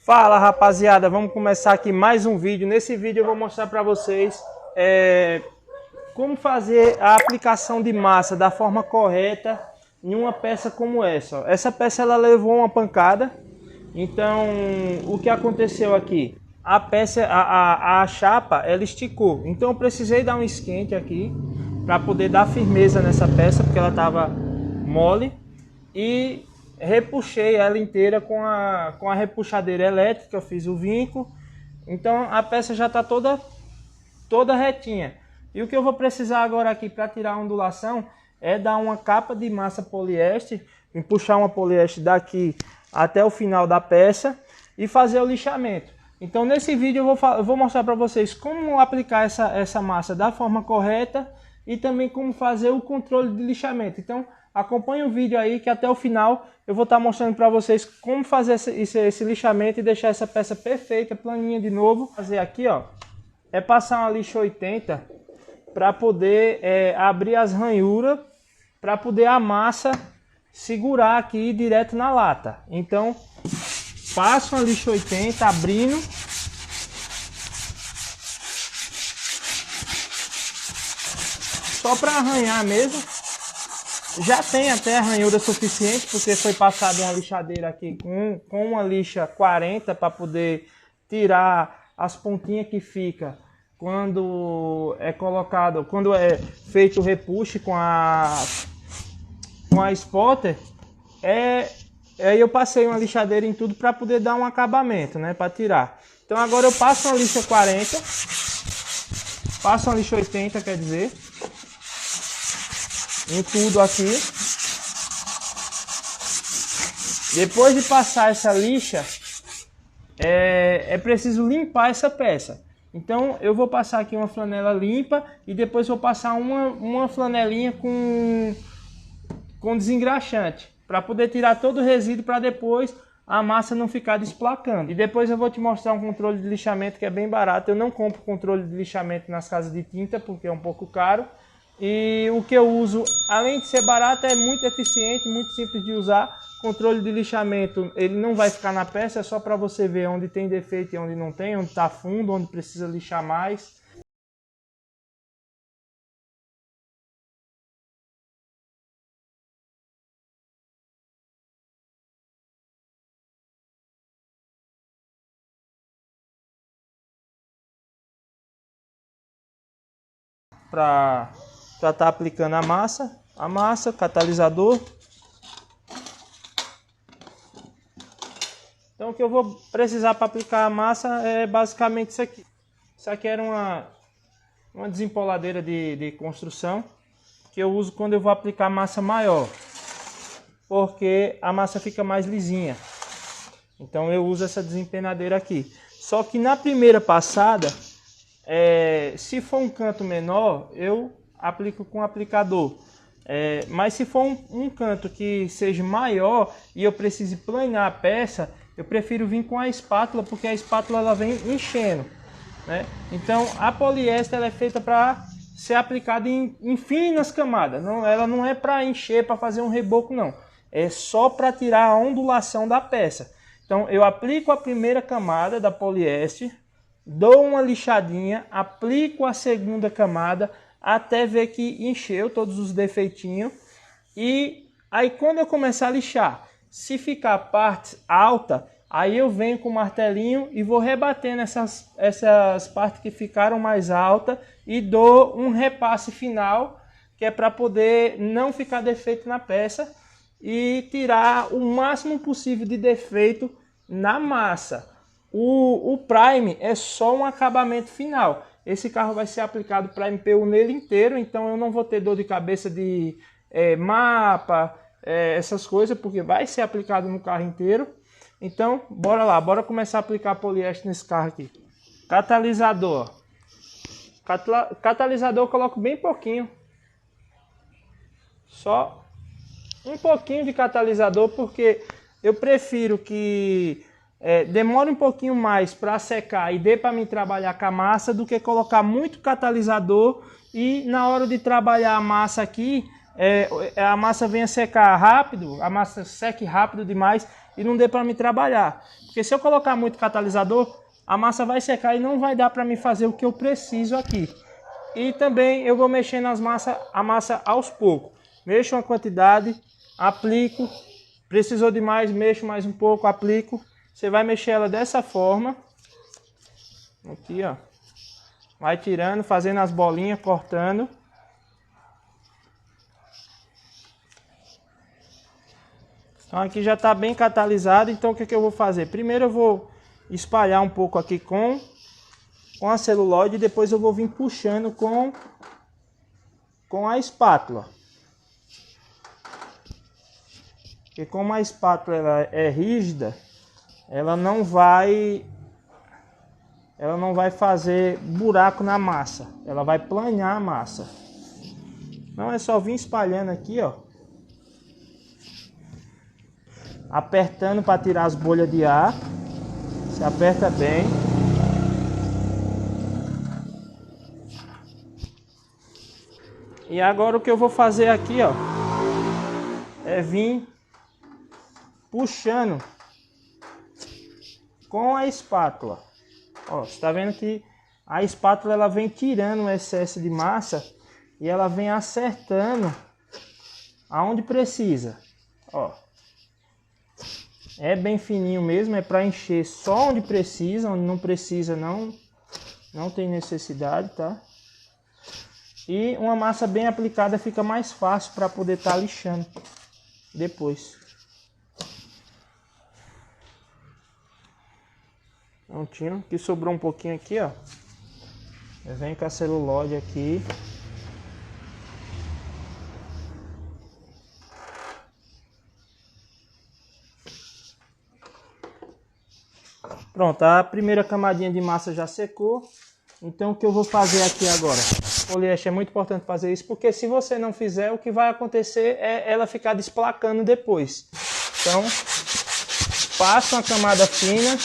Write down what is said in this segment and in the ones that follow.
Fala rapaziada, vamos começar aqui mais um vídeo. Nesse vídeo eu vou mostrar para vocês como fazer a aplicação de massa da forma correta em uma peça como essa. Essa peça ela levou uma pancada, então o que aconteceu aqui? A peça, a chapa, ela esticou, então eu precisei dar um esquente aqui para poder dar firmeza nessa peça, porque ela estava mole, e repuxei ela inteira com a repuxadeira elétrica. Eu fiz o vinco, então a peça já está toda retinha. E o que eu vou precisar agora aqui para tirar a ondulação é dar uma capa de massa poliéster, puxar uma poliéster daqui até o final da peça e fazer o lixamento. Então nesse vídeo eu vou mostrar para vocês como aplicar essa massa da forma correta e também como fazer o controle de lixamento. Então acompanhe o vídeo aí que até o final eu vou estar mostrando para vocês como fazer esse lixamento e deixar essa peça perfeita, planinha de novo. Fazer aqui, ó, é passar uma lixa 80 para poder abrir as ranhuras, para poder a massa segurar aqui direto na lata. Então passo uma lixa 80 abrindo. Só para arranhar mesmo. Já tem até ranhura suficiente, porque foi passada uma lixadeira aqui com uma lixa 40 para poder tirar as pontinhas que fica quando é colocado, quando é feito o repuxe com a spotter. Aí eu passei uma lixadeira em tudo para poder dar um acabamento, né, para tirar. Então agora eu passo uma lixa 40, passo uma lixa 80, quer dizer, em tudo aqui. Depois de passar essa lixa, é preciso limpar essa peça. Então eu vou passar aqui uma flanela limpa e depois vou passar uma flanelinha com desengraxante, para poder tirar todo o resíduo, para depois a massa não ficar desplacando. E depois eu vou te mostrar um controle de lixamento que é bem barato. Eu não compro controle de lixamento nas casas de tinta porque é um pouco caro. E o que eu uso, além de ser barato, é muito eficiente, muito simples de usar. Controle de lixamento, ele não vai ficar na peça, é só para você ver onde tem defeito e onde não tem, onde está fundo, onde precisa lixar mais. Para estar aplicando a massa, catalisador. Então o que eu vou precisar para aplicar a massa é basicamente isso aqui. Isso aqui era uma desempoladeira de construção que eu uso quando eu vou aplicar massa maior, porque a massa fica mais lisinha. Então eu uso essa desempenadeira aqui. Só que na primeira passada, se for um canto menor, eu aplico com aplicador. Mas se for um canto que seja maior e eu precise planar a peça, eu prefiro vir com a espátula, porque a espátula ela vem enchendo, né? Então a poliéster ela é feita para ser aplicada em finas camadas. Ela não é para encher, para fazer um reboco, não. É só para tirar a ondulação da peça. Então eu aplico a primeira camada da poliéster, dou uma lixadinha, aplico a segunda camada até ver que encheu todos os defeitinhos. E aí quando eu começar a lixar, se ficar parte alta, aí eu venho com o martelinho e vou rebatendo essas partes que ficaram mais altas e dou um repasse final, que é para poder não ficar defeito na peça e tirar o máximo possível de defeito na massa. O Prime é só um acabamento final. Esse carro vai ser aplicado Prime PU nele inteiro, então eu não vou ter dor de cabeça de mapa, essas coisas, porque vai ser aplicado no carro inteiro. Então bora lá, bora começar a aplicar poliéster nesse carro aqui. Catalisador. Catalisador eu coloco bem pouquinho. Só um pouquinho de catalisador, porque eu prefiro que demore um pouquinho mais para secar e dê para mim trabalhar com a massa, do que colocar muito catalisador e na hora de trabalhar a massa aqui, a massa venha secar rápido, a massa seque rápido demais e não dê para me trabalhar. Porque se eu colocar muito catalisador, a massa vai secar e não vai dar para me fazer o que eu preciso aqui. E também eu vou mexendo a massa aos poucos. Mexo uma quantidade, aplico, precisou de mais, mexo mais um pouco, aplico. Você vai mexer ela dessa forma. Aqui, ó. Vai tirando, fazendo as bolinhas, cortando. Então aqui já está bem catalisado, então o que eu vou fazer? Primeiro eu vou espalhar um pouco aqui com a celulose e depois eu vou vir puxando com a espátula. Porque como a espátula ela é rígida, ela não vai fazer buraco na massa, ela vai planear a massa. Então é só vir espalhando aqui, ó. Apertando para tirar as bolhas de ar. Se aperta bem. E agora o que eu vou fazer aqui, ó, é vir puxando com a espátula. Ó, você tá vendo que a espátula ela vem tirando o excesso de massa e ela vem acertando aonde precisa. Ó. É bem fininho mesmo, é para encher só onde precisa, onde não precisa não tem necessidade, tá? E uma massa bem aplicada fica mais fácil para poder estar lixando depois. Prontinho, aqui sobrou um pouquinho aqui, ó. Eu venho com a celulose aqui. Pronto, a primeira camadinha de massa já secou. Então o que eu vou fazer aqui agora? Poliéster é muito importante fazer isso, porque se você não fizer, o que vai acontecer é ela ficar desplacando depois. Então, passa uma camada fina.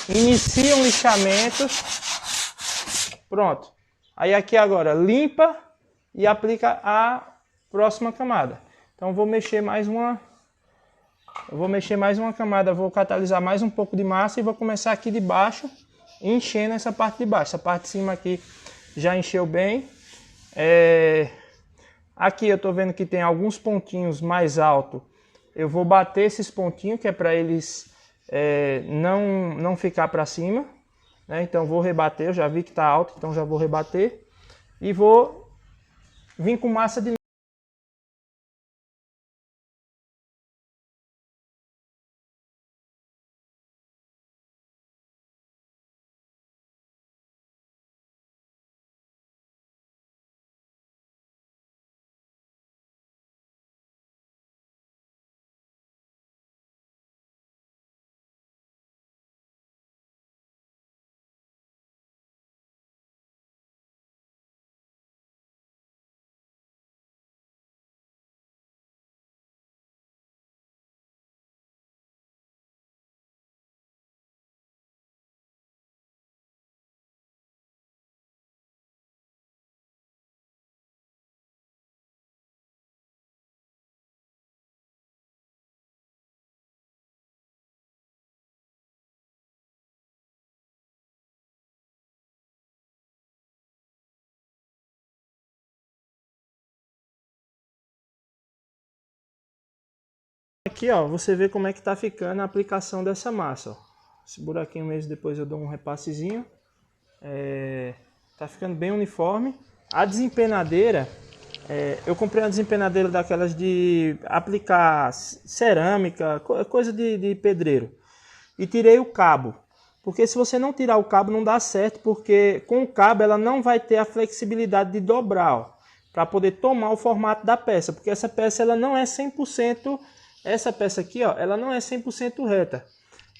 Inicia um lixamento. Pronto. Aí aqui agora limpa e aplica a próxima camada. Então vou mexer mais uma camada, vou catalisar mais um pouco de massa e vou começar aqui de baixo, enchendo essa parte de baixo. Essa parte de cima aqui já encheu bem. Aqui eu tô vendo que tem alguns pontinhos mais altos. Eu vou bater esses pontinhos, que é para eles não ficar para cima, né? Então vou rebater, eu já vi que tá alto, então já vou rebater. E vou vir com massa de aqui, ó, você vê como é que tá ficando a aplicação dessa massa, ó. Esse buraquinho mesmo, depois eu dou um repassezinho. Tá ficando bem uniforme. A desempenadeira, eu comprei uma desempenadeira daquelas de aplicar cerâmica, coisa de pedreiro. E tirei o cabo. Porque se você não tirar o cabo não dá certo, porque com o cabo ela não vai ter a flexibilidade de dobrar, ó, para poder tomar o formato da peça. Porque essa peça ela não é 100%, essa peça aqui, ó, ela não é 100% reta.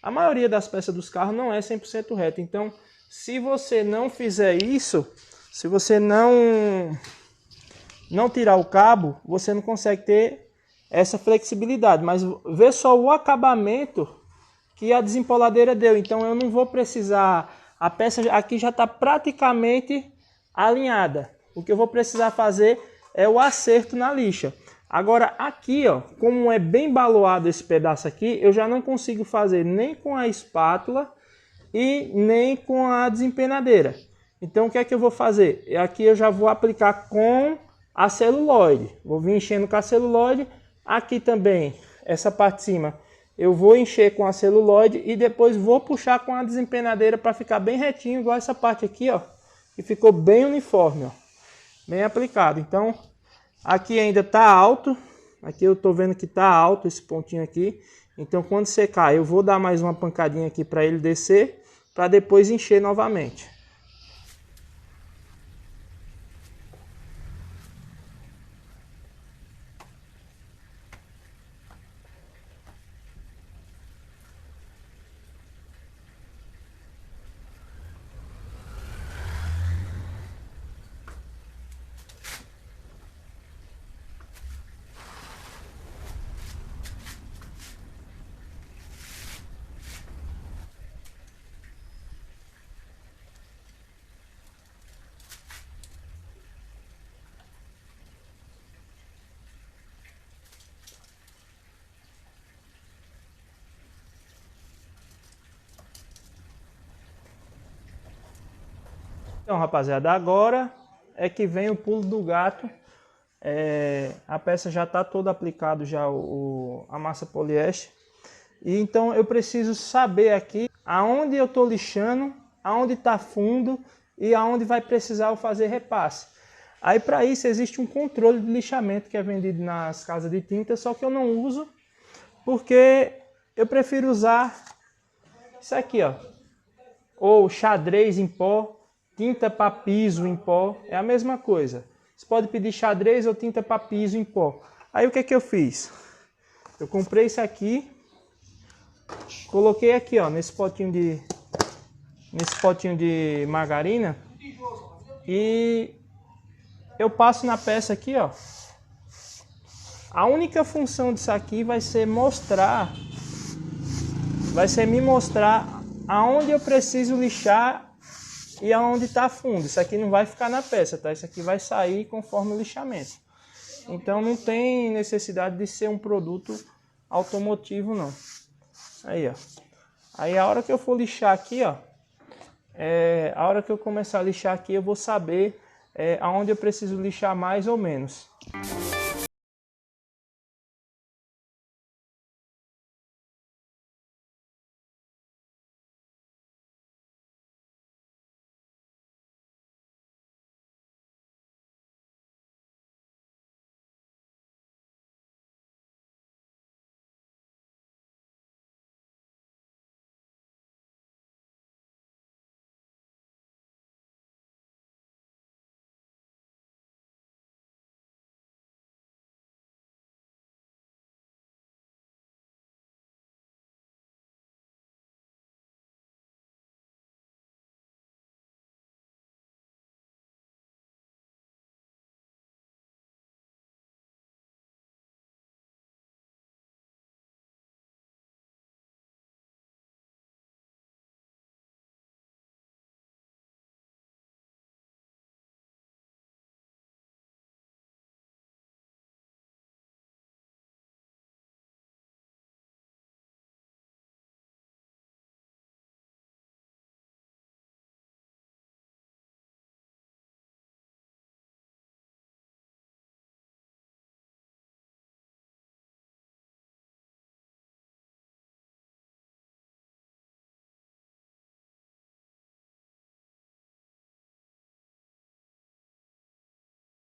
A maioria das peças dos carros não é 100% reta. Então, se você não fizer isso, se você não tirar o cabo, você não consegue ter essa flexibilidade. Mas vê só o acabamento que a desempoladeira deu. Então eu não vou precisar, a peça aqui já está praticamente alinhada. O que eu vou precisar fazer é o acerto na lixa. Agora aqui, ó, como é bem baloado esse pedaço aqui, eu já não consigo fazer nem com a espátula e nem com a desempenadeira. Então o que é que eu vou fazer? Aqui eu já vou aplicar com a celulose. Vou vir enchendo com a celulose. Aqui também, essa parte de cima, eu vou encher com a celulose e depois vou puxar com a desempenadeira para ficar bem retinho, igual essa parte aqui, ó, que ficou bem uniforme, ó, bem aplicado. Então, aqui ainda tá alto. Aqui eu tô vendo que tá alto esse pontinho aqui. Então, quando secar, eu vou dar mais uma pancadinha aqui para ele descer, para depois encher novamente. Então, rapaziada, agora é que vem o pulo do gato. A peça já está toda aplicada já a massa poliéster. E então eu preciso saber aqui aonde eu estou lixando, aonde está fundo e aonde vai precisar eu fazer repasse. Aí para isso existe um controle de lixamento que é vendido nas casas de tinta, só que eu não uso porque eu prefiro usar isso aqui, ó, ou xadrez em pó. Tinta para piso em pó, é a mesma coisa. Você pode pedir xadrez ou tinta para piso em pó. Aí o que é que eu fiz? Eu comprei isso aqui, coloquei aqui, ó, nesse potinho de margarina e eu passo na peça aqui, ó. A única função disso aqui vai ser me mostrar aonde eu preciso lixar e aonde está fundo. Isso aqui não vai ficar na peça, tá? Isso aqui vai sair conforme o lixamento. Então não tem necessidade de ser um produto automotivo, não. Aí, ó. Aí a hora que eu for lixar aqui, ó, a hora que eu começar a lixar aqui, eu vou saber aonde eu preciso lixar mais ou menos.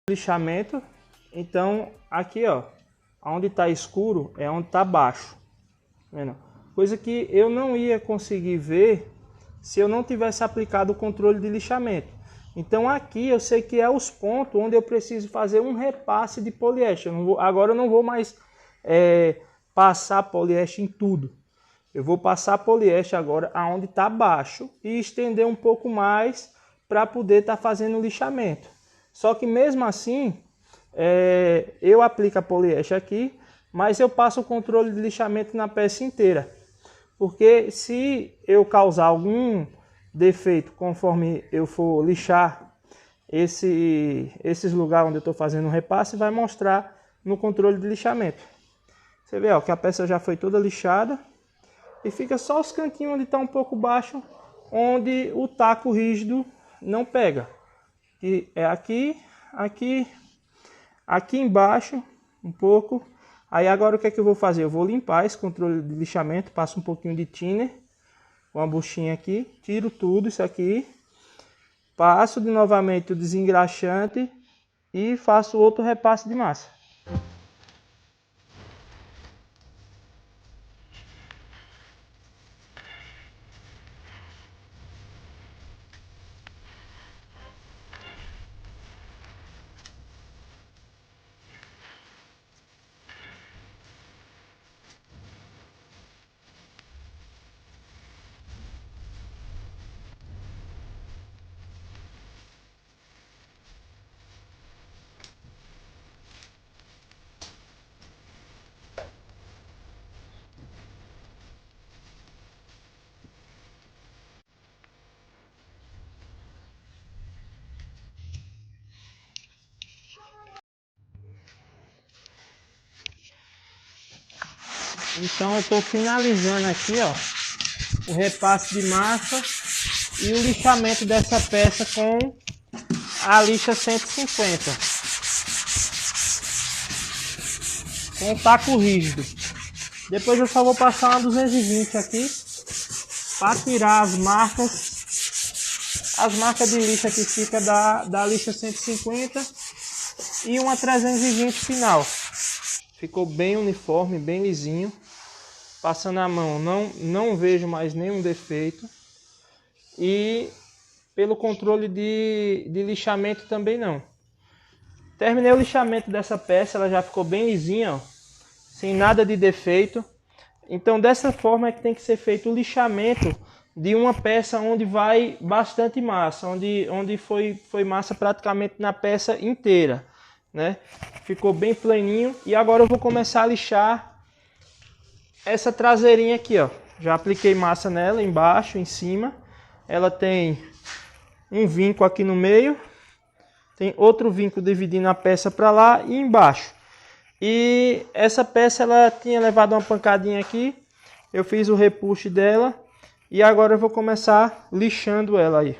Lixamento. Então aqui, ó, onde está escuro é onde está baixo, vendo? Coisa que eu não ia conseguir ver se eu não tivesse aplicado o controle de lixamento. Então aqui eu sei que é os pontos onde eu preciso fazer um repasse de poliéster. Agora eu não vou mais passar poliéster em tudo. Eu vou passar poliéster agora aonde está baixo e estender um pouco mais para poder estar fazendo o lixamento. Só que mesmo assim, eu aplico a poliéster aqui, mas eu passo o controle de lixamento na peça inteira. Porque se eu causar algum defeito conforme eu for lixar esses lugares onde eu estou fazendo o repasse, vai mostrar no controle de lixamento. Você vê, ó, que a peça já foi toda lixada. E fica só os cantinhos onde está um pouco baixo, onde o taco rígido não pega. Que é aqui, aqui, aqui embaixo, um pouco. Aí agora o que é que eu vou fazer? Eu vou limpar esse controle de lixamento, passo um pouquinho de thinner, uma buchinha aqui, tiro tudo isso aqui, passo de novamente o desengraxante e faço outro repasse de massa. Então eu estou finalizando aqui, ó, o repasse de massa e o lixamento dessa peça com a lixa 150, com o taco rígido. Depois eu só vou passar uma 220 aqui para tirar as marcas de lixa que fica da lixa 150 e uma 320 final. Ficou bem uniforme, bem lisinho. Passando a mão, não vejo mais nenhum defeito. E pelo controle de lixamento também não. Terminei o lixamento dessa peça, ela já ficou bem lisinha, ó, sem nada de defeito. Então dessa forma é que tem que ser feito o lixamento de uma peça onde vai bastante massa, onde foi massa praticamente na peça inteira, né? Ficou bem planinho. E agora eu vou começar a lixar essa traseirinha aqui, ó. Já apliquei massa nela, embaixo, em cima. Ela tem um vinco aqui no meio. Tem outro vinco dividindo a peça para lá e embaixo. E essa peça ela tinha levado uma pancadinha aqui. Eu fiz o repuxe dela. E agora eu vou começar lixando ela aí.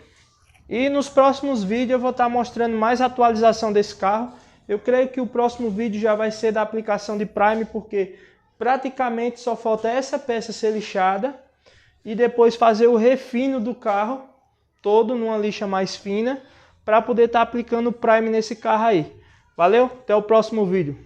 E nos próximos vídeos eu vou estar mostrando mais atualização desse carro. Eu creio que o próximo vídeo já vai ser da aplicação de Prime, porque praticamente só falta essa peça ser lixada e depois fazer o refino do carro todo numa lixa mais fina para poder estar aplicando o Prime nesse carro aí. Valeu? Até o próximo vídeo.